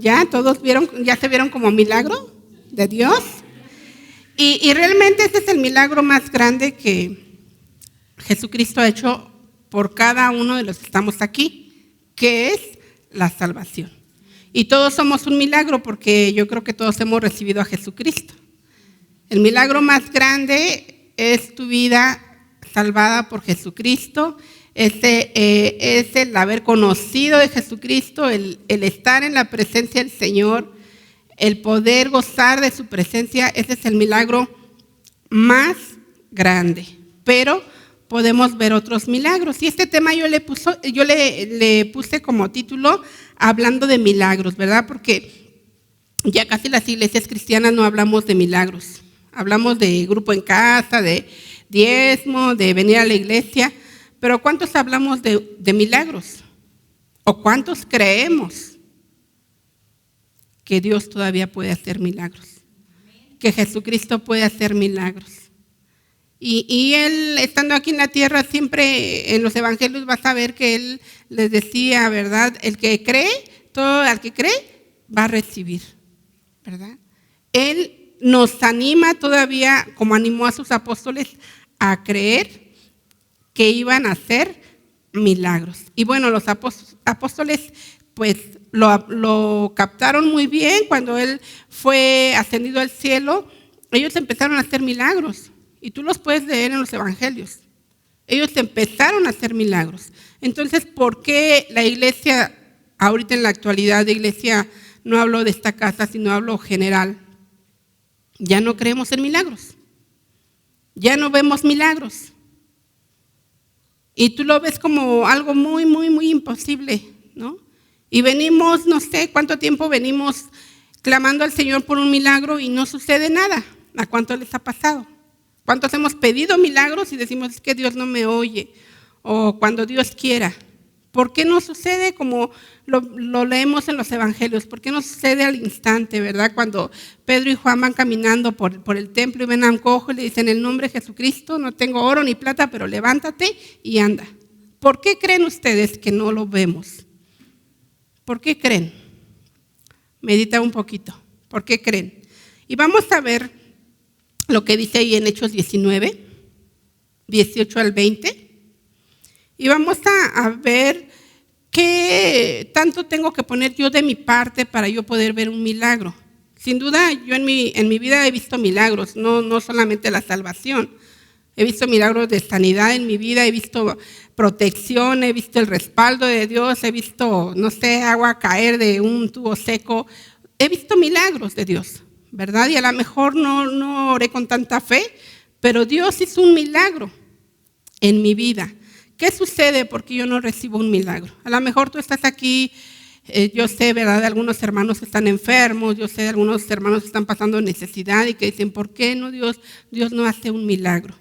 ¿Ya? ¿Todos ya se vieron como milagro de Dios? Y realmente ese es el milagro más grande que Jesucristo ha hecho por cada uno de los que estamos aquí, que es la salvación. Y todos somos un milagro porque yo creo que todos hemos recibido a Jesucristo. El milagro más grande es tu vida salvada por Jesucristo, es el haber conocido de Jesucristo, el estar en la presencia del Señor, el poder gozar de su presencia. Ese es el milagro más grande. Pero podemos ver otros milagros. Y este tema yo le puse como título hablando de milagros, ¿verdad? Porque ya casi las iglesias cristianas no hablamos de milagros. Hablamos de grupo en casa, de diezmo, de venir a la iglesia. Pero ¿cuántos hablamos de milagros? ¿O cuántos creemos que Dios todavía puede hacer milagros? Que Jesucristo puede hacer milagros. Y Él, estando aquí en la tierra, siempre en los evangelios vas a ver que Él les decía, ¿verdad? El que cree, todo el que cree va a recibir, ¿verdad? Él nos anima todavía, como animó a sus apóstoles, a creer que iban a hacer milagros. Y bueno, los apóstoles pues lo captaron muy bien cuando Él fue ascendido al cielo. Ellos empezaron a hacer milagros. Y tú los puedes leer en los evangelios. Ellos empezaron a hacer milagros. Entonces, ¿por qué la iglesia, ahorita en la actualidad de iglesia, no hablo de esta casa, sino hablo general? Ya no creemos en milagros. Ya no vemos milagros. Y tú lo ves como algo muy, muy, muy imposible, ¿no? Y venimos, no sé cuánto tiempo venimos clamando al Señor por un milagro y no sucede nada. ¿A cuánto les ha pasado? ¿Cuántos hemos pedido milagros y decimos es que Dios no me oye? O cuando Dios quiera. ¿Por qué no sucede como lo leemos en los evangelios? ¿Por qué no sucede al instante, verdad? Cuando Pedro y Juan van caminando por el templo y ven a un cojo y le dicen, en el nombre de Jesucristo, no tengo oro ni plata, pero levántate y anda. ¿Por qué creen ustedes que no lo vemos? ¿Por qué creen? Medita un poquito. ¿Por qué creen? Y vamos a ver lo que dice ahí en Hechos 19, 18 al 20. Y vamos a ver qué tanto tengo que poner yo de mi parte para yo poder ver un milagro. Sin duda, yo en mi vida he visto milagros, no solamente la salvación. He visto milagros de sanidad en mi vida, he visto protección, he visto el respaldo de Dios, he visto, no sé, agua caer de un tubo seco. He visto milagros de Dios, ¿verdad? Y a lo mejor no oré con tanta fe, pero Dios hizo un milagro en mi vida. ¿Qué sucede porque yo no recibo un milagro? A lo mejor tú estás aquí, yo sé, ¿verdad?, de algunos hermanos que están enfermos, yo sé de algunos hermanos que están pasando necesidad y que dicen, ¿por qué no Dios no hace un milagro?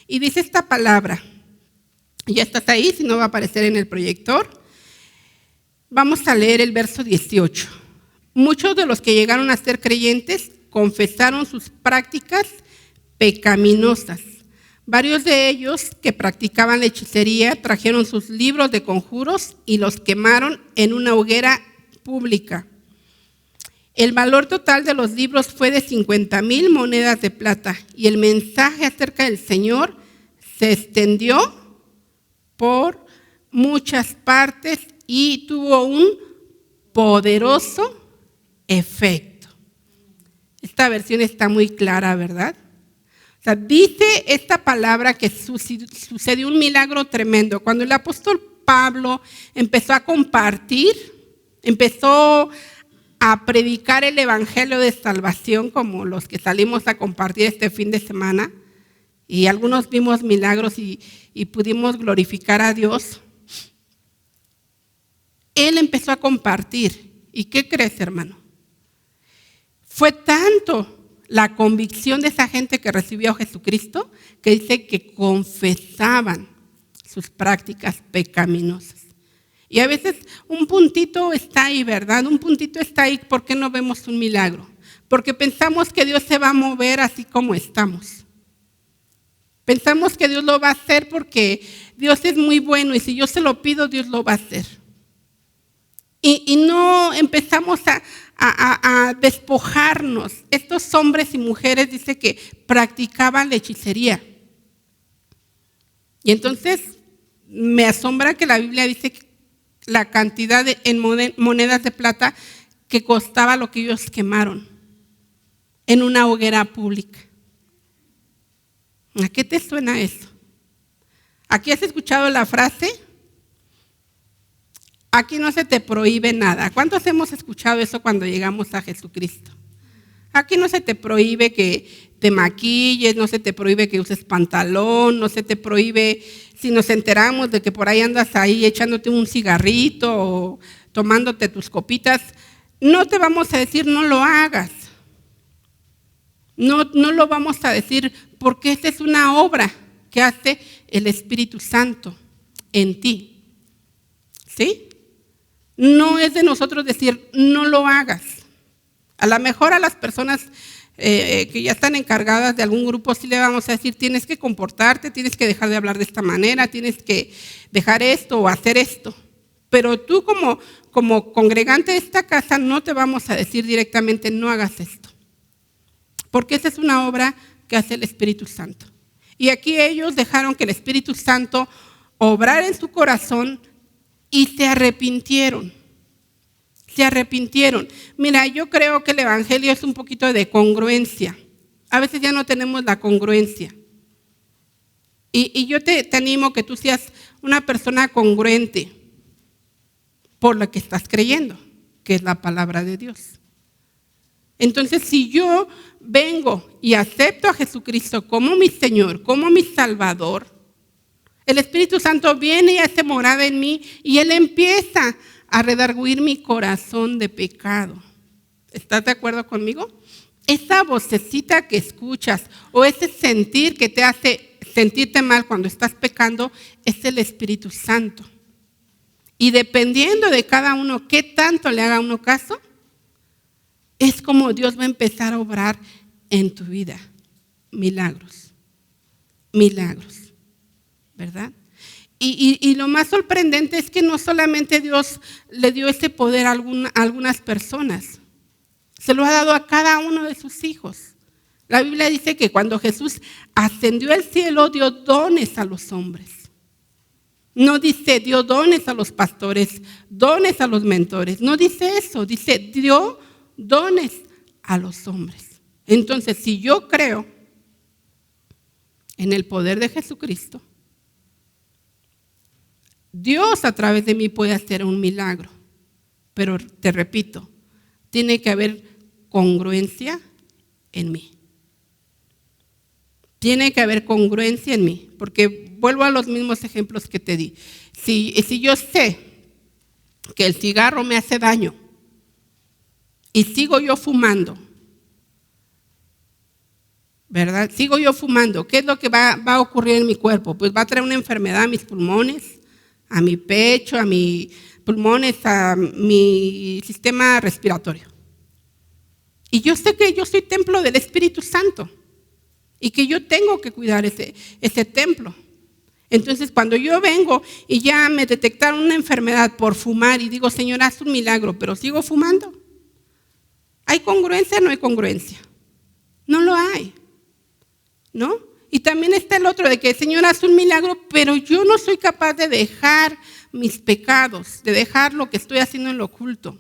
Y dice esta palabra, ya estás ahí, si no va a aparecer en el proyector. Vamos a leer el verso 18. Muchos de los que llegaron a ser creyentes confesaron sus prácticas pecaminosas. Varios de ellos que practicaban la hechicería trajeron sus libros de conjuros y los quemaron en una hoguera pública. El valor total de los libros fue de 50,000 monedas de plata y el mensaje acerca del Señor se extendió por muchas partes y tuvo un poderoso efecto. Esta versión está muy clara, ¿verdad? O sea, dice esta palabra que sucedió un milagro tremendo. Cuando el apóstol Pablo empezó a compartir, empezó a predicar el evangelio de salvación, como los que salimos a compartir este fin de semana, y algunos vimos milagros y pudimos glorificar a Dios. Él empezó a compartir. ¿Y qué crees, hermano? Fue tanto la convicción de esa gente que recibió a Jesucristo que dice que confesaban sus prácticas pecaminosas. Y a veces un puntito está ahí, ¿verdad? Un puntito está ahí. ¿Por qué no vemos un milagro? Porque pensamos que Dios se va a mover así como estamos. Pensamos que Dios lo va a hacer porque Dios es muy bueno y si yo se lo pido, Dios lo va a hacer. Y no empezamos a despojarnos. Estos hombres y mujeres dice que practicaban la hechicería. Y entonces me asombra que la Biblia dice que la cantidad en monedas de plata que costaba lo que ellos quemaron en una hoguera pública. ¿A qué te suena eso? ¿Aquí has escuchado la frase? Aquí no se te prohíbe nada. ¿Cuántos hemos escuchado eso cuando llegamos a Jesucristo? Aquí no se te prohíbe que te maquilles, no se te prohíbe que uses pantalón, no se te prohíbe, si nos enteramos de que por ahí andas ahí echándote un cigarrito o tomándote tus copitas, no te vamos a decir no lo hagas. No lo vamos a decir porque esta es una obra que hace el Espíritu Santo en ti. ¿Sí? No es de nosotros decir no lo hagas. A lo mejor a las personas que ya están encargadas de algún grupo sí le vamos a decir tienes que comportarte, tienes que dejar de hablar de esta manera, tienes que dejar esto o hacer esto. Pero tú como congregante de esta casa no te vamos a decir directamente no hagas esto. Porque esa es una obra que hace el Espíritu Santo. Y aquí ellos dejaron que el Espíritu Santo obrara en su corazón y se arrepintieron. Se arrepintieron. Mira, yo creo que el evangelio es un poquito de congruencia. A veces ya no tenemos la congruencia. Y yo te animo que tú seas una persona congruente por lo que estás creyendo, que es la palabra de Dios. Entonces, si yo vengo y acepto a Jesucristo como mi Señor, como mi Salvador, el Espíritu Santo viene y hace morada en mí y Él empieza a redarguir mi corazón de pecado. ¿Estás de acuerdo conmigo? Esa vocecita que escuchas o ese sentir que te hace sentirte mal cuando estás pecando es el Espíritu Santo. Y dependiendo de cada uno, qué tanto le haga uno caso, es como Dios va a empezar a obrar en tu vida. Milagros. Milagros. ¿Verdad? Y lo más sorprendente es que no solamente Dios le dio ese poder a algunas personas, se lo ha dado a cada uno de sus hijos. La Biblia dice que cuando Jesús ascendió al cielo, dio dones a los hombres. No dice dio dones a los pastores, dones a los mentores. No dice eso, dice dio dones a los hombres. Entonces, si yo creo en el poder de Jesucristo, Dios a través de mí puede hacer un milagro, pero te repito, tiene que haber congruencia en mí. Tiene que haber congruencia en mí, porque vuelvo a los mismos ejemplos que te di. Si yo sé que el cigarro me hace daño y sigo yo fumando, ¿verdad? Sigo yo fumando, ¿qué es lo que va a ocurrir en mi cuerpo? Pues va a traer una enfermedad a mis pulmones, a mi pecho, a mis pulmones, a mi sistema respiratorio. Y yo sé que yo soy templo del Espíritu Santo y que yo tengo que cuidar ese templo. Entonces, cuando yo vengo y ya me detectaron una enfermedad por fumar y digo, Señor, haz un milagro, pero sigo fumando, ¿hay congruencia o no hay congruencia? No lo hay, ¿no? Y también está el otro de que el Señor hace un milagro, pero yo no soy capaz de dejar mis pecados, de dejar lo que estoy haciendo en lo oculto.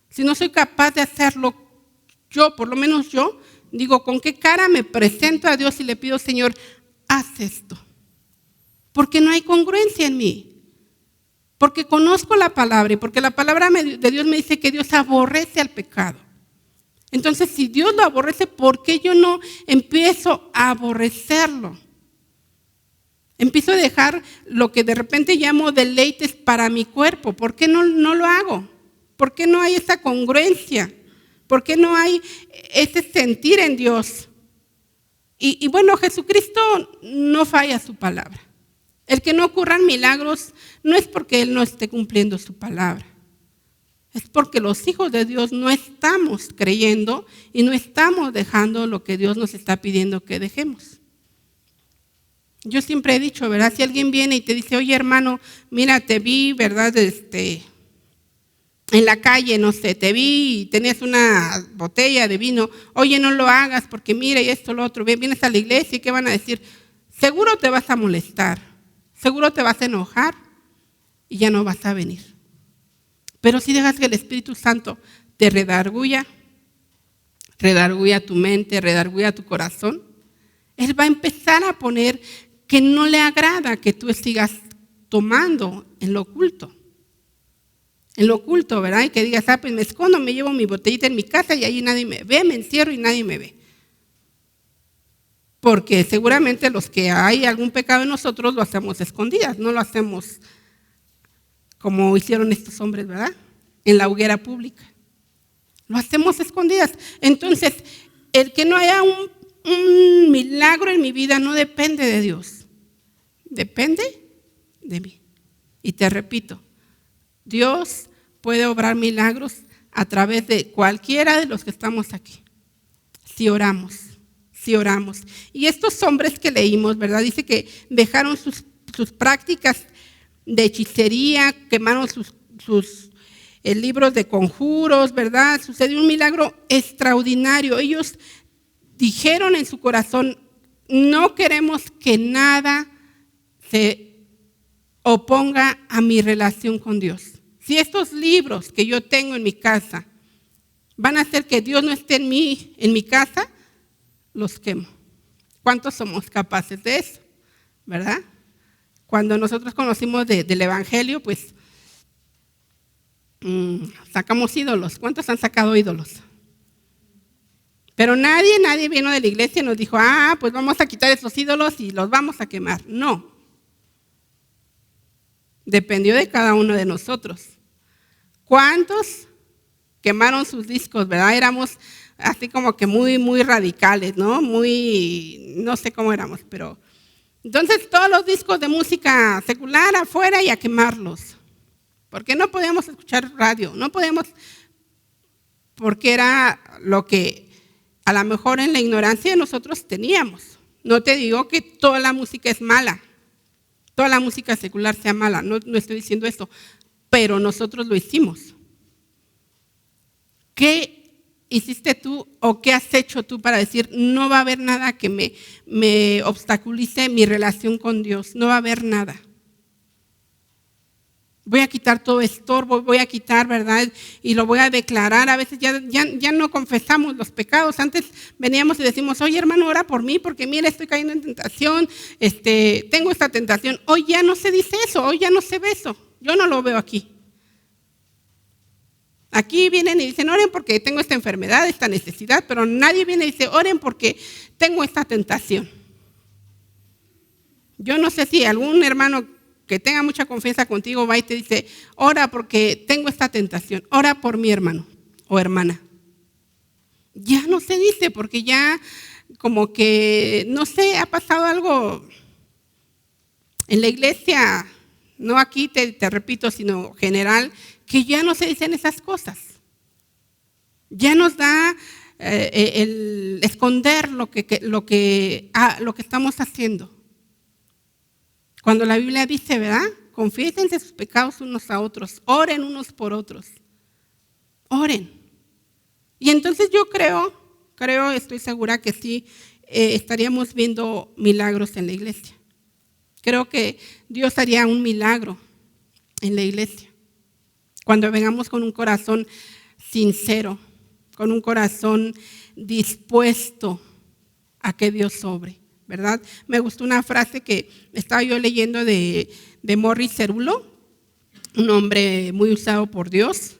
Si no soy capaz de hacerlo yo, por lo menos yo, digo, ¿con qué cara me presento a Dios y le pido, Señor, haz esto? Porque no hay congruencia en mí. Porque conozco la palabra y porque la palabra de Dios me dice que Dios aborrece al pecado. Entonces, si Dios lo aborrece, ¿por qué yo no empiezo a aborrecerlo? Empiezo a dejar lo que de repente llamo deleites para mi cuerpo. ¿Por qué no lo hago? ¿Por qué no hay esa congruencia? ¿Por qué no hay ese sentir en Dios? Y bueno, Jesucristo no falla su palabra. El que no ocurran milagros no es porque Él no esté cumpliendo su palabra. Es porque los hijos de Dios no estamos creyendo y no estamos dejando lo que Dios nos está pidiendo que dejemos. Yo siempre he dicho, ¿verdad? Si alguien viene y te dice, oye hermano, mira, te vi, ¿verdad? en la calle, no sé, te vi y tenías una botella de vino, oye, no lo hagas porque mira y esto, lo otro, vienes a la iglesia y ¿qué van a decir? Seguro te vas a molestar, seguro te vas a enojar y ya no vas a venir. Pero si dejas que el Espíritu Santo te redarguya tu mente, redarguya tu corazón, Él va a empezar a poner que no le agrada que tú sigas tomando en lo oculto. En lo oculto, ¿verdad? Y que digas, pues me escondo, me llevo mi botellita en mi casa y ahí nadie me ve, me encierro y nadie me ve. Porque seguramente los que hay algún pecado en nosotros lo hacemos escondidas, no lo hacemos como hicieron estos hombres, ¿verdad? En la hoguera pública. Lo hacemos escondidas. Entonces, el que no haya un milagro en mi vida no depende de Dios. Depende de mí. Y te repito, Dios puede obrar milagros a través de cualquiera de los que estamos aquí. Si oramos. Y estos hombres que leímos, ¿verdad? Dice que dejaron sus prácticas de hechicería, quemaron sus libros de conjuros, ¿verdad? Sucedió un milagro extraordinario. Ellos dijeron en su corazón, no queremos que nada se oponga a mi relación con Dios. Si estos libros que yo tengo en mi casa van a hacer que Dios no esté en mi casa, los quemo. ¿Cuántos somos capaces de eso? ¿Verdad? Cuando nosotros conocimos del Evangelio, pues sacamos ídolos. ¿Cuántos han sacado ídolos? Pero nadie vino de la iglesia y nos dijo, pues vamos a quitar esos ídolos y los vamos a quemar. No. Dependió de cada uno de nosotros. ¿Cuántos quemaron sus discos, verdad? Éramos así como que muy radicales, ¿no? No sé cómo éramos, pero entonces todos los discos de música secular afuera y a quemarlos. Porque no podíamos escuchar radio, no podíamos, porque era lo que a lo mejor en la ignorancia nosotros teníamos. No te digo que toda la música es mala, toda la música secular sea mala, no estoy diciendo esto, pero nosotros lo hicimos. ¿Qué hiciste tú o qué has hecho tú para decir no va a haber nada que me obstaculice mi relación con Dios? No va a haber nada. Voy a quitar todo estorbo, voy a quitar, ¿verdad? Y lo voy a declarar. A veces ya no confesamos los pecados. Antes veníamos y decimos, oye hermano, ora por mí porque mira, estoy cayendo en tentación, tengo esta tentación. Hoy ya no se dice eso, hoy ya no se ve eso. Yo no lo veo aquí. Aquí vienen y dicen, oren porque tengo esta enfermedad, esta necesidad, pero nadie viene y dice, oren porque tengo esta tentación. Yo no sé si algún hermano que tenga mucha confianza contigo va y te dice, ora porque tengo esta tentación, ora por mi hermano o hermana. Ya no se dice porque ya como que, no sé, ha pasado algo en la iglesia, no aquí te repito, sino general, que ya no se dicen esas cosas. Ya nos da el esconder lo que estamos haciendo. Cuando la Biblia dice, ¿verdad? Confiésense sus pecados unos a otros, oren unos por otros. Oren. Y entonces yo creo, estoy segura que sí estaríamos viendo milagros en la iglesia. Creo que Dios haría un milagro en la iglesia. Cuando vengamos con un corazón sincero, con un corazón dispuesto a que Dios obre, ¿verdad? Me gustó una frase que estaba yo leyendo de Morris Cerullo, un hombre muy usado por Dios.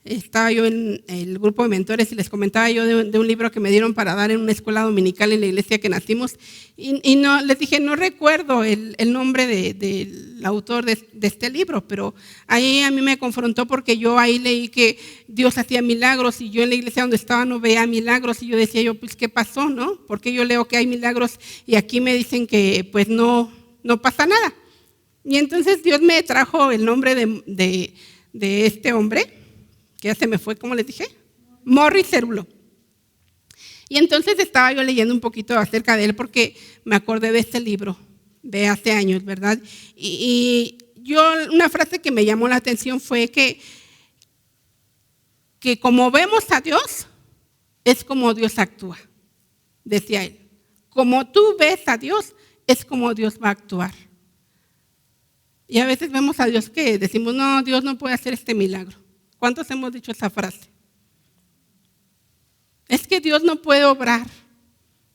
Estaba yo en el grupo de mentores y les comentaba yo de un libro que me dieron para dar en una escuela dominical en la iglesia que nacimos y no, les dije, no recuerdo el nombre del autor de este libro, pero ahí a mí me confrontó porque yo ahí leí que Dios hacía milagros y yo en la iglesia donde estaba no veía milagros y yo decía pues ¿qué pasó, no? Porque yo leo que hay milagros y aquí me dicen que pues no pasa nada. Y entonces Dios me trajo el nombre de este hombre, que ya se me fue, ¿cómo les dije? Morris Cerullo. Y entonces estaba yo leyendo un poquito acerca de él porque me acordé de este libro de hace años, ¿verdad? Y yo, una frase que me llamó la atención fue que que como vemos a Dios, es como Dios actúa, decía él. Como tú ves a Dios, es como Dios va a actuar. Y a veces vemos a Dios que decimos, no, Dios no puede hacer este milagro. ¿Cuántos hemos dicho esa frase? Es que Dios no puede obrar,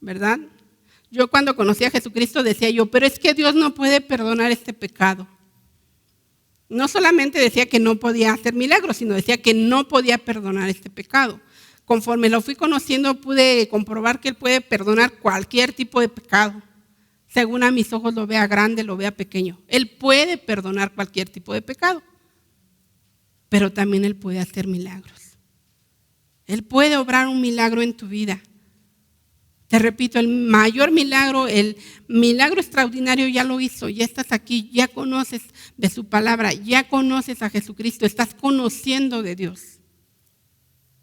¿verdad? Yo cuando conocí a Jesucristo decía yo, pero es que Dios no puede perdonar este pecado. No solamente decía que no podía hacer milagros, sino decía que no podía perdonar este pecado. Conforme lo fui conociendo, pude comprobar que Él puede perdonar cualquier tipo de pecado. Según a mis ojos lo vea grande, lo vea pequeño. Él puede perdonar cualquier tipo de pecado. Pero también Él puede hacer milagros. Él puede obrar un milagro en tu vida. Te repito, el mayor milagro, el milagro extraordinario ya lo hizo. Ya estás aquí, ya conoces de su palabra, ya conoces a Jesucristo, estás conociendo de Dios.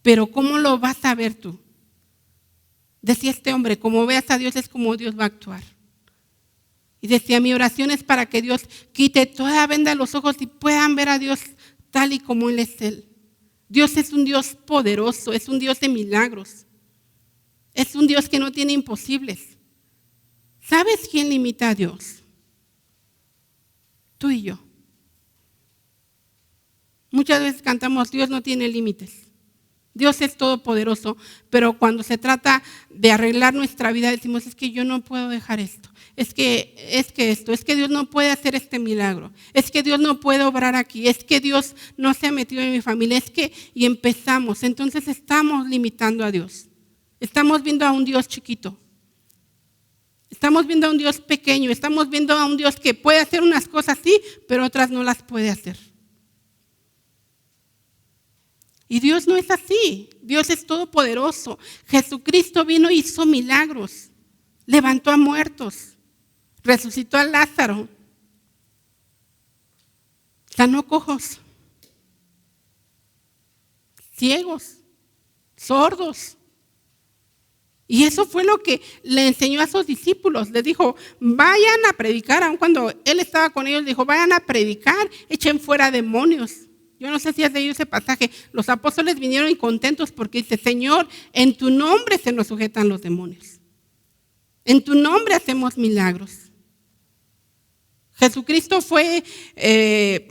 Pero ¿cómo lo vas a ver tú? Decía este hombre, como veas a Dios es como Dios va a actuar. Y decía, mi oración es para que Dios quite toda venda de los ojos y puedan ver a Dios tal y como Él es Él. Dios es un Dios poderoso, es un Dios de milagros. Es un Dios que no tiene imposibles. ¿Sabes quién limita a Dios? Tú y yo. Muchas veces cantamos, Dios no tiene límites. Dios es todopoderoso, pero cuando se trata de arreglar nuestra vida decimos, es que yo no puedo dejar esto. Es que Dios no puede hacer este milagro. Es que Dios no puede obrar aquí. Es que Dios no se ha metido en mi familia. Y empezamos. Entonces estamos limitando a Dios. Estamos viendo a un Dios chiquito. Estamos viendo a un Dios pequeño. Estamos viendo a un Dios que puede hacer unas cosas sí, pero otras no las puede hacer. Y Dios no es así. Dios es todopoderoso. Jesucristo vino y hizo milagros. Levantó a muertos. Resucitó a Lázaro. Sanó cojos. Ciegos. Sordos. Y eso fue lo que le enseñó a sus discípulos. Les dijo, vayan a predicar. Aun cuando Él estaba con ellos, dijo, vayan a predicar, echen fuera demonios. Yo no sé si has leído ese pasaje. Los apóstoles vinieron contentos porque dice, Señor, en tu nombre se nos sujetan los demonios. En tu nombre hacemos milagros. Jesucristo fue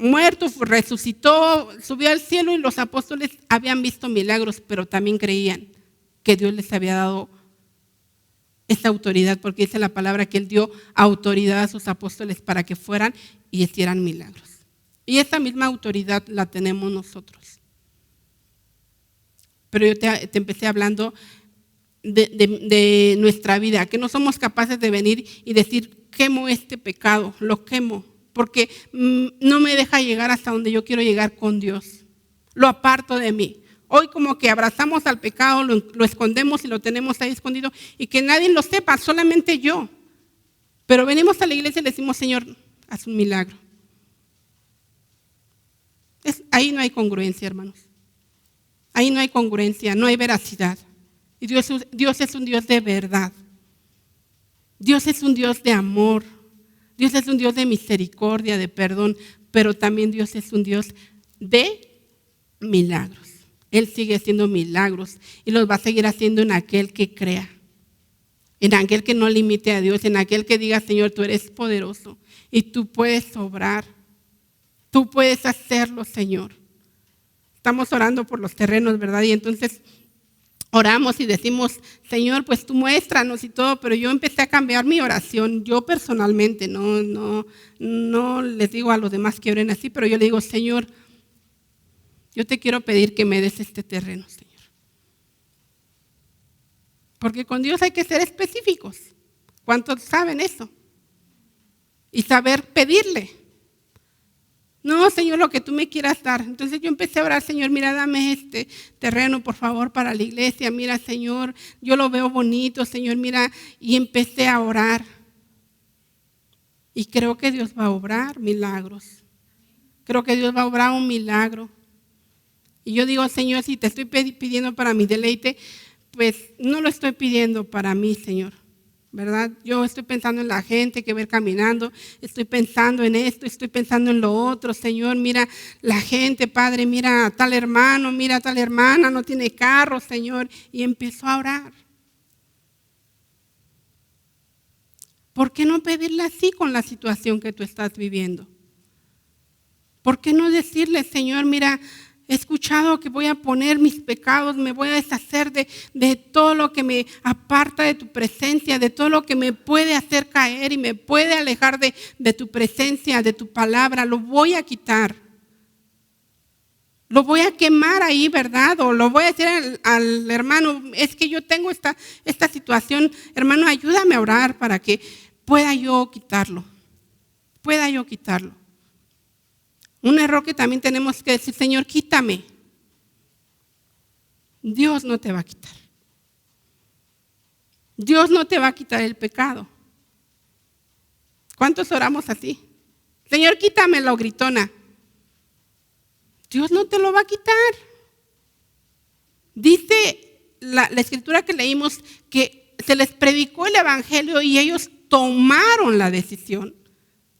muerto, resucitó, subió al cielo y los apóstoles habían visto milagros, pero también creían que Dios les había dado esa autoridad, porque dice la palabra que Él dio autoridad a sus apóstoles para que fueran y hicieran milagros. Y esa misma autoridad la tenemos nosotros. Pero yo te empecé hablando de nuestra vida, que no somos capaces de venir y decir, quemo este pecado, lo quemo, porque no me deja llegar hasta donde yo quiero llegar con Dios. Lo aparto de mí. Hoy como que abrazamos al pecado, lo escondemos y lo tenemos ahí escondido y que nadie lo sepa, solamente yo. Pero venimos a la iglesia y le decimos, Señor, haz un milagro. Ahí no hay congruencia, hermanos. Ahí no hay congruencia, no hay veracidad. Y Dios es un Dios de verdad. Dios es un Dios de amor. Dios es un Dios de misericordia, de perdón, pero también Dios es un Dios de milagros. Él sigue haciendo milagros y los va a seguir haciendo en aquel que crea, en aquel que no limite a Dios, en aquel que diga, Señor, tú eres poderoso y tú puedes obrar, tú puedes hacerlo, Señor. Estamos orando por los terrenos, ¿verdad? Y entonces oramos y decimos, Señor, pues tú muéstranos y todo, pero yo empecé a cambiar mi oración, yo personalmente, no les digo a los demás que oren así, pero yo le digo, Señor, yo te quiero pedir que me des este terreno, Señor. Porque con Dios hay que ser específicos. ¿Cuántos saben eso? Y saber pedirle. No, Señor, lo que tú me quieras dar. Entonces yo empecé a orar, Señor, mira, dame este terreno, por favor, para la iglesia. Mira, Señor, yo lo veo bonito, Señor, mira. Y empecé a orar. Y creo que Dios va a obrar milagros. Creo que Dios va a obrar un milagro. Y yo digo, Señor, si te estoy pidiendo para mi deleite, pues no lo estoy pidiendo para mí, Señor. ¿verdad? Yo estoy pensando en la gente que va caminando, estoy pensando en esto, estoy pensando en lo otro. Señor, mira la gente, Padre, mira a tal hermano, mira a tal hermana, no tiene carro, Señor. Y empezó a orar. ¿Por qué no pedirle así con la situación que tú estás viviendo? ¿Por qué no decirle, Señor, mira, he escuchado que voy a poner mis pecados, me voy a deshacer de todo lo que me aparta de tu presencia, de todo lo que me puede hacer caer y me puede alejar de tu presencia, de tu palabra? Lo voy a quitar. Lo voy a quemar ahí, ¿verdad? O lo voy a decir al hermano, es que yo tengo esta situación, hermano, ayúdame a orar para que pueda yo quitarlo. Un error que también tenemos que decir, Señor, quítame. Dios no te va a quitar. Dios no te va a quitar el pecado. ¿Cuántos oramos así? Señor, quítame la gritona. Dios no te lo va a quitar. Dice la escritura que leímos que se les predicó el evangelio y ellos tomaron la decisión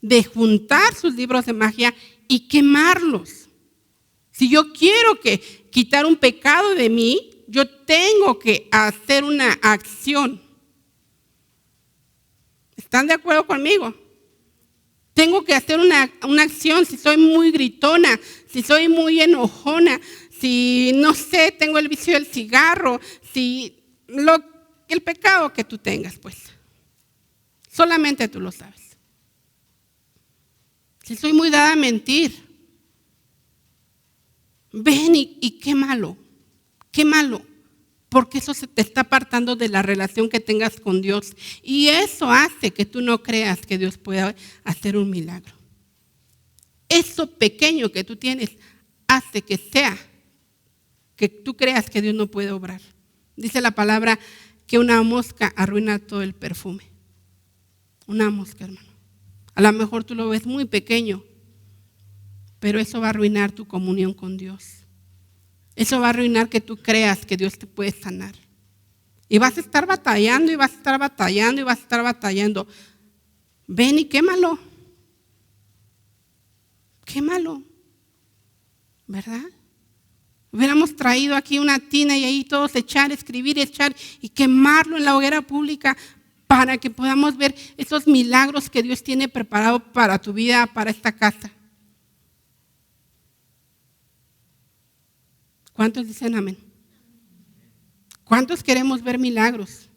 de juntar sus libros de magia y quemarlos. Si yo quiero quitar un pecado de mí, yo tengo que hacer una acción. ¿Están de acuerdo conmigo? Tengo que hacer una acción. Si soy muy gritona, si soy muy enojona, si no sé, tengo el vicio del cigarro, el pecado que tú tengas, pues. Solamente tú lo sabes. Si soy muy dada a mentir, ven y quémalo, porque eso se te está apartando de la relación que tengas con Dios y eso hace que tú no creas que Dios pueda hacer un milagro. Eso pequeño que tú tienes hace que tú creas que Dios no puede obrar. Dice la palabra que una mosca arruina todo el perfume. Una mosca, hermano. A lo mejor tú lo ves muy pequeño, pero eso va a arruinar tu comunión con Dios. Eso va a arruinar que tú creas que Dios te puede sanar. Y vas a estar batallando, y vas a estar batallando, y vas a estar batallando. Ven y quémalo. Quémalo. ¿Verdad? Hubiéramos traído aquí una tina y ahí todos echar, escribir, echar y quemarlo en la hoguera pública para que podamos ver esos milagros que Dios tiene preparado para tu vida, para esta casa. ¿Cuántos dicen amén? ¿Cuántos queremos ver milagros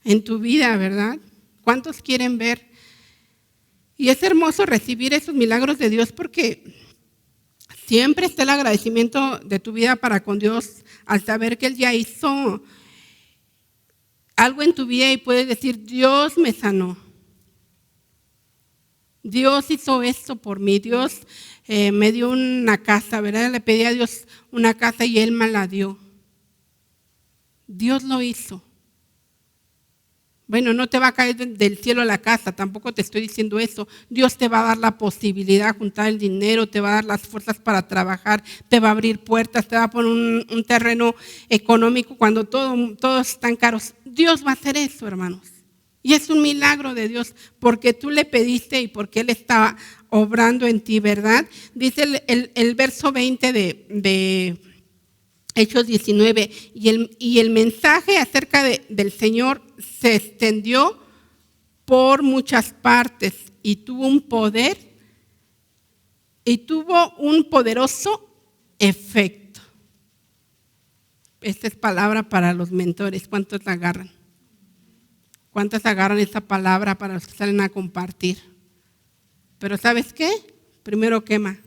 en tu vida, verdad? ¿Cuántos quieren ver? Y es hermoso recibir esos milagros de Dios porque siempre está el agradecimiento de tu vida para con Dios al saber que Él ya hizo algo en tu vida y puedes decir, Dios me sanó. Dios hizo esto por mí. Dios me dio una casa, ¿verdad? Le pedí a Dios una casa y Él me la dio. Dios lo hizo. Bueno, no te va a caer del cielo la casa, tampoco te estoy diciendo eso. Dios te va a dar la posibilidad de juntar el dinero, te va a dar las fuerzas para trabajar, te va a abrir puertas, te va a poner un terreno económico cuando todos están caros. Dios va a hacer eso, hermanos. Y es un milagro de Dios porque tú le pediste y porque Él estaba obrando en ti, ¿verdad? Dice el verso 20 de Hechos 19, y el mensaje acerca del Señor se extendió por muchas partes y tuvo un poderoso efecto. Esta es palabra para los mentores. ¿Cuántos la agarran? ¿Cuántos agarran esta palabra para los que salen a compartir? Pero ¿sabes qué? Primero quema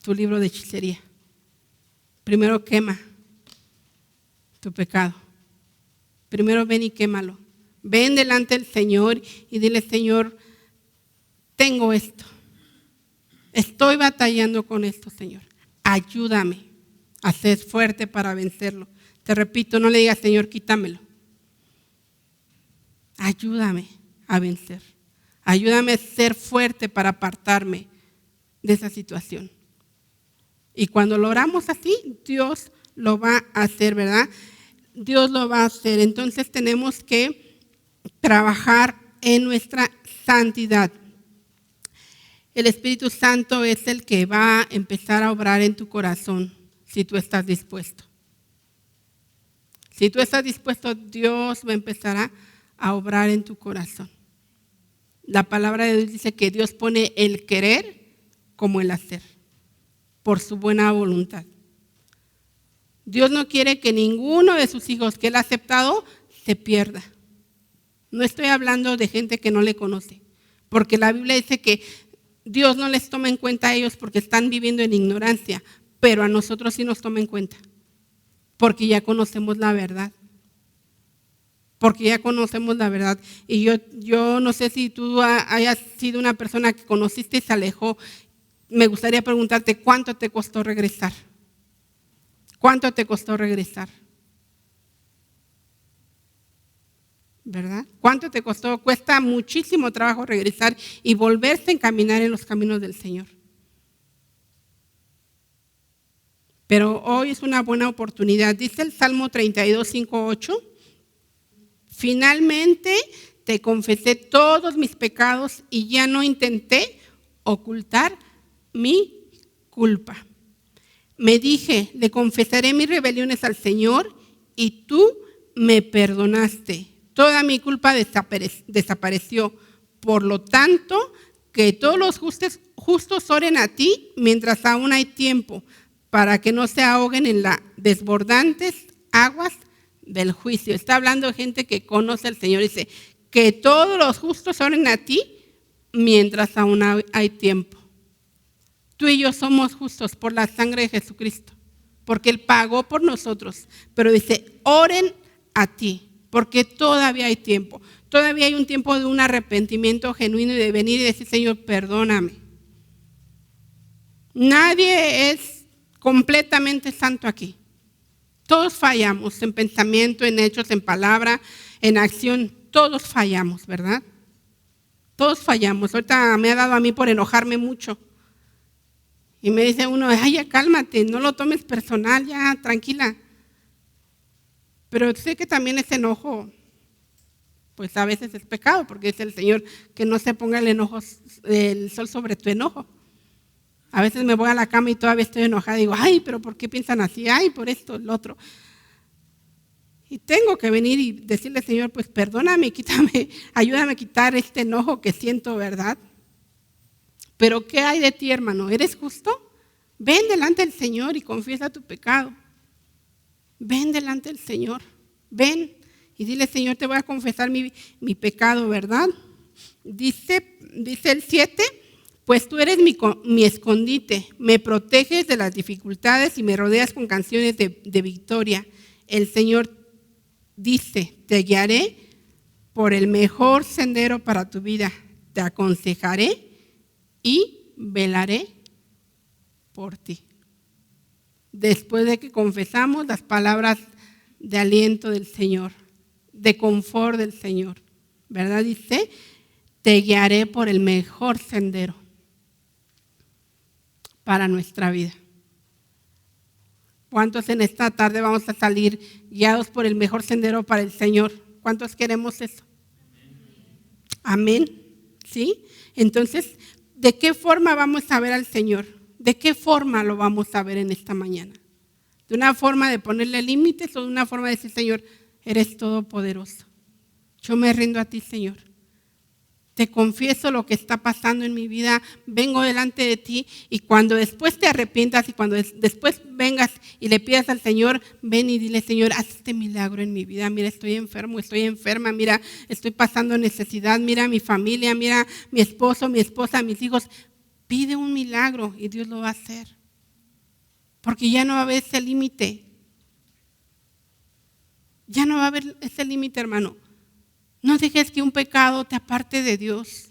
tu libro de hechicería. Primero quema tu pecado. Primero ven y quémalo. Ven delante del Señor y dile, Señor, tengo esto. Estoy batallando con esto, Señor. Ayúdame a ser fuerte para vencerlo. Te repito, no le digas, Señor, quítamelo. Ayúdame a vencer. Ayúdame a ser fuerte para apartarme de esa situación. Y cuando lo oramos así, Dios lo va a hacer, ¿verdad? Dios lo va a hacer. Entonces tenemos que trabajar en nuestra santidad. El Espíritu Santo es el que va a empezar a obrar en tu corazón si tú estás dispuesto. Si tú estás dispuesto, Dios va a empezar a obrar en tu corazón. La palabra de Dios dice que Dios pone el querer como el hacer, por su buena voluntad. Dios no quiere que ninguno de sus hijos que Él ha aceptado se pierda. No estoy hablando de gente que no le conoce, porque la Biblia dice que Dios no les toma en cuenta a ellos porque están viviendo en ignorancia, pero a nosotros sí nos toma en cuenta, porque ya conocemos la verdad. Porque ya conocemos la verdad. Y yo no sé si tú hayas sido una persona que conociste y se alejó. Me gustaría preguntarte, ¿cuánto te costó regresar? ¿Cuánto te costó regresar? ¿Verdad? ¿Cuánto te costó? Cuesta muchísimo trabajo regresar y volverse a encaminar en los caminos del Señor. Pero hoy es una buena oportunidad. Dice el Salmo 32, 5, 8. Finalmente te confesé todos mis pecados y ya no intenté ocultar mi culpa. Me dije, le confesaré mis rebeliones al Señor y tú me perdonaste. Toda mi culpa desapareció. Por lo tanto, que todos los justos oren a ti mientras aún hay tiempo, para que no se ahoguen en las desbordantes aguas del juicio. Está hablando de gente que conoce al Señor. Dice, que todos los justos oren a ti mientras aún hay tiempo. Tú y yo somos justos por la sangre de Jesucristo, porque Él pagó por nosotros. Pero dice, oren a ti, porque todavía hay tiempo. Todavía hay un tiempo de un arrepentimiento genuino y de venir y decir, Señor, perdóname. Nadie es completamente santo aquí. Todos fallamos en pensamiento, en hechos, en palabra, en acción. Todos fallamos, ¿verdad? Todos fallamos. Ahorita me ha dado a mí por enojarme mucho. Y me dice uno, ay, ya cálmate, no lo tomes personal, ya, tranquila. Pero sé que también ese enojo, pues a veces es pecado, porque dice el Señor que no se ponga el sol sobre tu enojo. A veces me voy a la cama y todavía estoy enojada. Digo, ay, pero ¿por qué piensan así? Ay, por esto, lo otro. Y tengo que venir y decirle, Señor, pues perdóname, quítame, ayúdame a quitar este enojo que siento, ¿verdad? Pero ¿qué hay de ti, hermano? ¿Eres justo? Ven delante del Señor y confiesa tu pecado. Ven delante del Señor. Ven y dile, Señor, te voy a confesar mi pecado, ¿verdad? Dice el 7. Pues tú eres mi escondite, me proteges de las dificultades y me rodeas con canciones de victoria. El Señor dice, te guiaré por el mejor sendero para tu vida, te aconsejaré y velaré por ti. Después de que confesamos las palabras de aliento del Señor, de confort del Señor, ¿verdad? Dice, te guiaré por el mejor sendero para nuestra vida. ¿Cuántos en esta tarde vamos a salir guiados por el mejor sendero para el Señor? ¿Cuántos queremos eso? Amén. ¿Sí? Entonces, ¿de qué forma vamos a ver al Señor? ¿De qué forma lo vamos a ver en esta mañana? ¿De una forma de ponerle límites o de una forma de decir, Señor, eres todopoderoso? Yo me rindo a ti, Señor. Te confieso lo que está pasando en mi vida, vengo delante de ti y cuando después te arrepientas y cuando después vengas y le pidas al Señor, ven y dile, Señor, haz este milagro en mi vida. Mira, estoy enfermo, estoy enferma, mira, estoy pasando necesidad, mira mi familia, mira mi esposo, mi esposa, mis hijos. Pide un milagro y Dios lo va a hacer. Porque ya no va a haber ese límite. Ya no va a haber ese límite, hermano. No dejes que un pecado te aparte de Dios.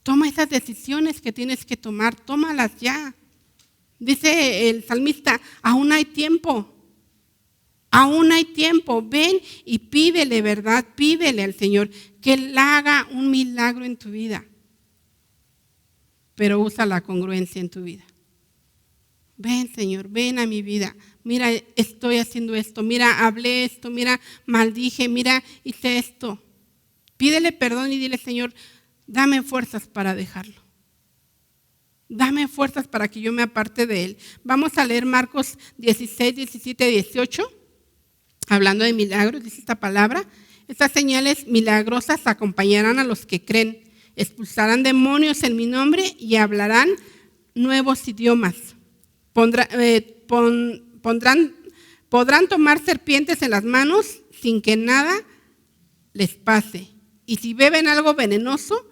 Toma esas decisiones que tienes que tomar, tómalas ya. Dice el salmista, aún hay tiempo. Aún hay tiempo. Ven y pídele, ¿verdad? Pídele al Señor que Él haga un milagro en tu vida. Pero usa la congruencia en tu vida. Ven, Señor, ven a mi vida. mira, estoy haciendo esto, mira, hablé esto, mira, maldije, mira, hice esto. Pídele perdón y dile, Señor, dame fuerzas para dejarlo. Dame fuerzas para que yo me aparte de él. Vamos a leer Marcos 16, 17, 18. Hablando de milagros, dice esta palabra. Estas señales milagrosas acompañarán a los que creen. Expulsarán demonios en mi nombre y hablarán nuevos idiomas. Podrán tomar serpientes en las manos sin que nada les pase. Y si beben algo venenoso,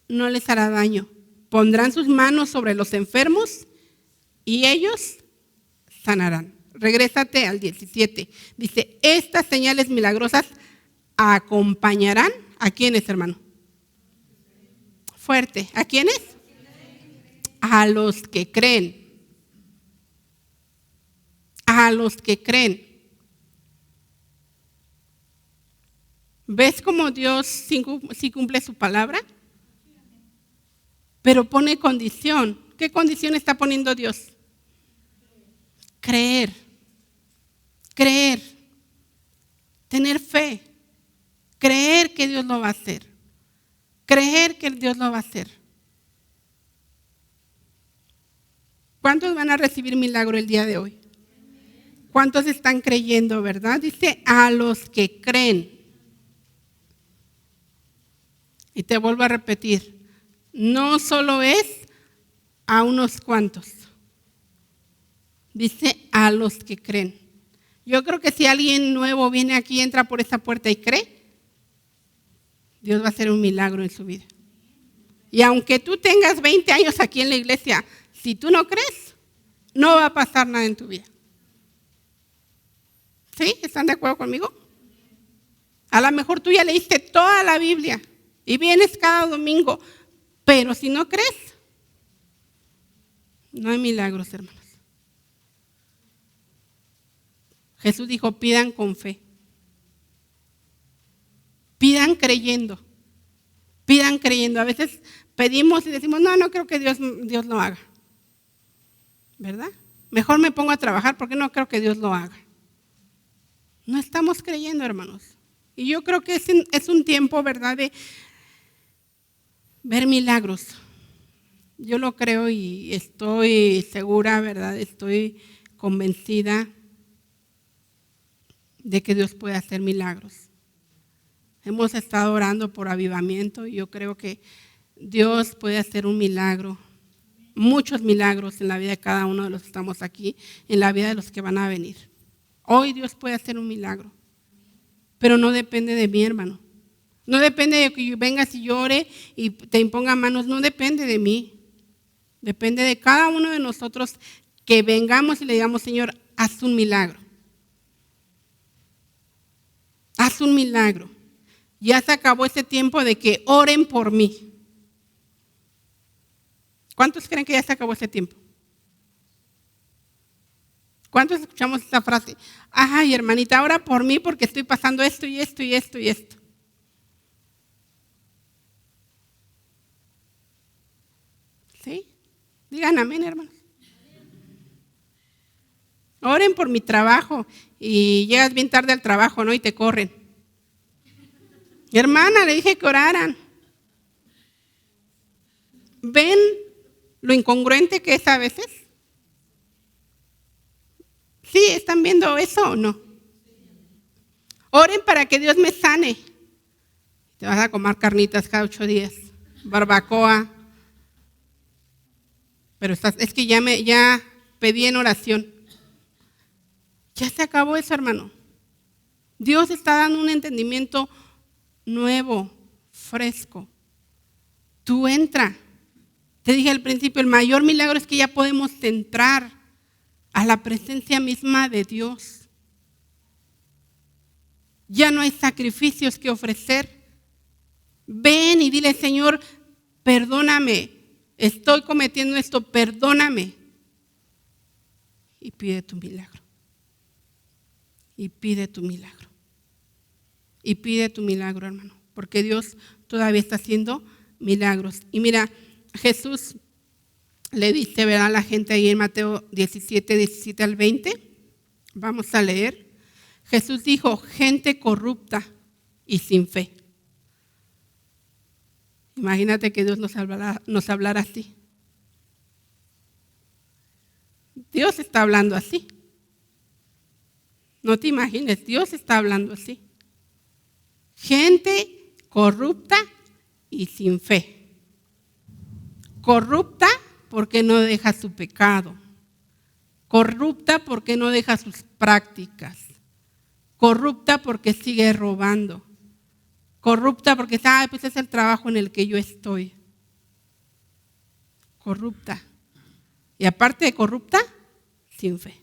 no les hará daño. Pondrán sus manos sobre los enfermos y ellos sanarán. Regrésate al 17. Dice, estas señales milagrosas acompañarán ¿a quiénes, hermano? Fuerte. ¿A quiénes? A los que creen. A los que creen. ¿Ves cómo Dios sí cumple su palabra? Pero pone condición. ¿Qué condición está poniendo Dios? Creer. Creer. Tener fe. Creer que Dios lo va a hacer. Creer que Dios lo va a hacer. ¿Cuántos van a recibir milagro el día de hoy? ¿Cuántos están creyendo, verdad? Dice, a los que creen. Y te vuelvo a repetir, no solo es a unos cuantos. Dice, a los que creen. Yo creo que si alguien nuevo viene aquí, entra por esa puerta y cree, Dios va a hacer un milagro en su vida. Y aunque tú tengas 20 años aquí en la iglesia, si tú no crees, no va a pasar nada en tu vida. ¿Sí? ¿Están de acuerdo conmigo? A lo mejor tú ya leíste toda la Biblia y vienes cada domingo, pero si no crees, no hay milagros, hermanos. Jesús dijo, pidan con fe. Pidan creyendo. Pidan creyendo. A veces pedimos y decimos, no creo que Dios lo haga. ¿Verdad? Mejor me pongo a trabajar porque no creo que Dios lo haga. No estamos creyendo, hermanos. Y yo creo que es un tiempo, ¿verdad?, de ver milagros. Yo lo creo y estoy segura, ¿verdad? Estoy convencida de que Dios puede hacer milagros. Hemos estado orando por avivamiento y yo creo que Dios puede hacer un milagro, muchos milagros en la vida de cada uno de los que estamos aquí, en la vida de los que van a venir. Hoy Dios puede hacer un milagro, pero no depende de mí, hermano. No depende de que vengas y llore y te imponga manos, no depende de mí. Depende de cada uno de nosotros que vengamos y le digamos, Señor, haz un milagro. Haz un milagro. Ya se acabó ese tiempo de que oren por mí. ¿Cuántos creen que ya se acabó ese tiempo? ¿Cuántos escuchamos esta frase? Ay, hermanita, ora por mí porque estoy pasando esto y esto y esto y esto. ¿Sí? Digan amén, hermanos. Oren por mi trabajo y llegas bien tarde al trabajo, ¿no? Y te corren. Hermana, le dije que oraran. ¿Ven lo incongruente que es a veces? ¿Sí? ¿Están viendo eso o no? Oren para que Dios me sane. Te vas a comer carnitas cada 8 días, barbacoa. Pero es que ya pedí en oración. Ya se acabó eso, hermano. Dios está dando un entendimiento nuevo, fresco. Tú entra. Te dije al principio, el mayor milagro es que ya podemos entrar a la presencia misma de Dios. Ya no hay sacrificios que ofrecer. Ven y dile, Señor, perdóname, estoy cometiendo esto, perdóname. Y pide tu milagro. Y pide tu milagro. Y pide tu milagro, hermano, porque Dios todavía está haciendo milagros. Y mira, Jesús le dice, ¿verdad?, a la gente ahí en Mateo 17, 17 al 20. Vamos a leer. Jesús dijo, gente corrupta y sin fe. Imagínate que Dios nos hablara así. Dios está hablando así. No te imagines, Dios está hablando así. Gente corrupta y sin fe. Corrupta porque no deja su pecado. Corrupta porque no deja sus prácticas. Corrupta porque sigue robando. Corrupta porque pues es el trabajo en el que yo estoy. Corrupta. Y aparte de corrupta, sin fe.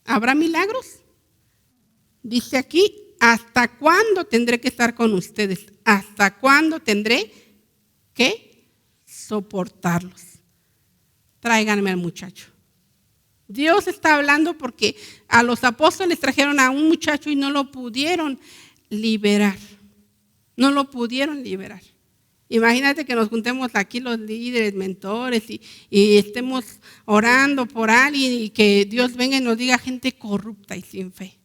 ¿Habrá milagros? Dice aquí, ¿hasta cuándo tendré que estar con ustedes? ¿Hasta cuándo tendré que soportarlos? Tráiganme al muchacho. Dios está hablando porque a los apóstoles trajeron a un muchacho y no lo pudieron liberar. No lo pudieron liberar. Imagínate que nos juntemos aquí los líderes, mentores y estemos orando por alguien y que Dios venga y nos diga gente corrupta y sin fe.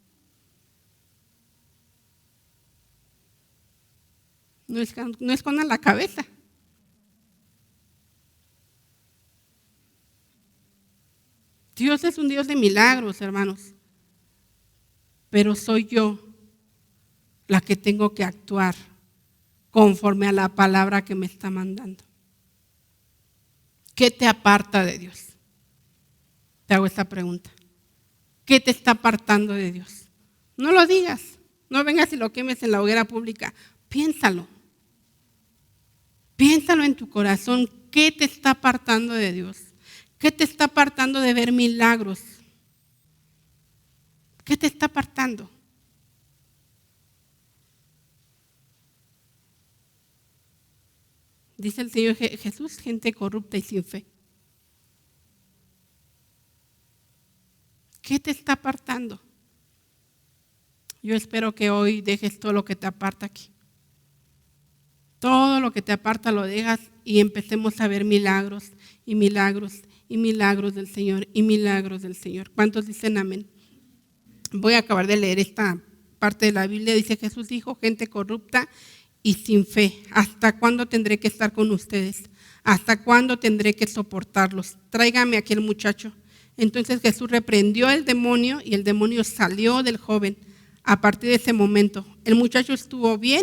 No escondan la cabeza. Dios es un Dios de milagros, hermanos. Pero soy yo la que tengo que actuar conforme a la palabra que me está mandando. ¿Qué te aparta de Dios? Te hago esta pregunta. ¿Qué te está apartando de Dios? No lo digas. No vengas y lo quemes en la hoguera pública. Piénsalo. Piénsalo en tu corazón. ¿Qué te está apartando de Dios? ¿Qué te está apartando de ver milagros? ¿Qué te está apartando? Dice el Señor Jesús, gente corrupta y sin fe. ¿Qué te está apartando? Yo espero que hoy dejes todo lo que te aparta aquí. Todo lo que te aparta lo dejas y empecemos a ver milagros y milagros y milagros del Señor y milagros del Señor. ¿Cuántos dicen amén? Voy a acabar de leer esta parte de la Biblia. Dice Jesús dijo, gente corrupta y sin fe. ¿Hasta cuándo tendré que estar con ustedes? ¿Hasta cuándo tendré que soportarlos? Tráigame aquí el muchacho. Entonces Jesús reprendió al demonio y el demonio salió del joven. A partir de ese momento, el muchacho estuvo bien.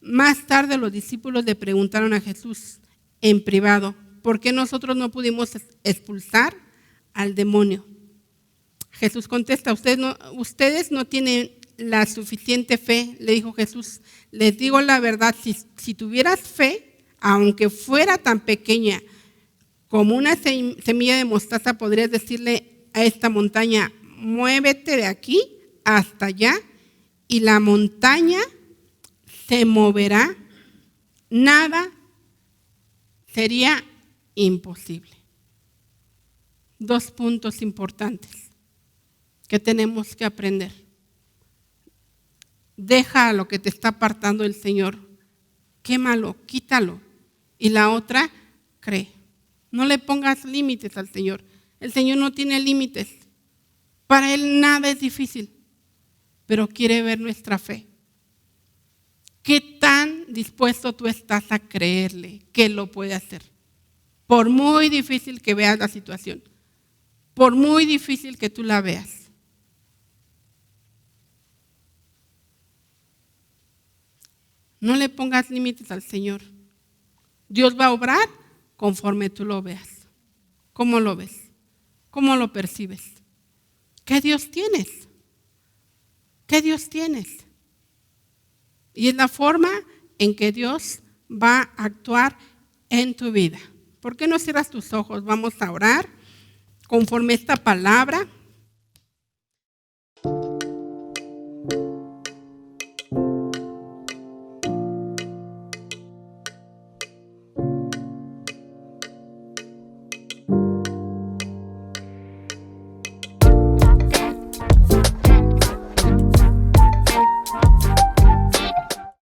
Más tarde los discípulos le preguntaron a Jesús en privado, ¿por qué nosotros no pudimos expulsar al demonio? Jesús contesta, ustedes no tienen la suficiente fe, le dijo Jesús. Les digo la verdad, si tuvieras fe, aunque fuera tan pequeña como una semilla de mostaza, podrías decirle a esta montaña, muévete de aquí hasta allá, y la montaña se moverá. Nada sería imposible. 2 puntos importantes que tenemos que aprender. Deja lo que te está apartando el Señor, quémalo, quítalo. Y la otra, cree. No le pongas límites al Señor. El Señor no tiene límites. Para Él nada es difícil, pero quiere ver nuestra fe. ¿Qué tan dispuesto tú estás a creerle que lo puede hacer? Por muy difícil que veas la situación, por muy difícil que tú la veas. No le pongas límites al Señor. Dios va a obrar conforme tú lo veas. ¿Cómo lo ves? ¿Cómo lo percibes? ¿Qué Dios tienes? ¿Qué Dios tienes? Y es la forma en que Dios va a actuar en tu vida. ¿Por qué no cierras tus ojos? Vamos a orar conforme esta palabra.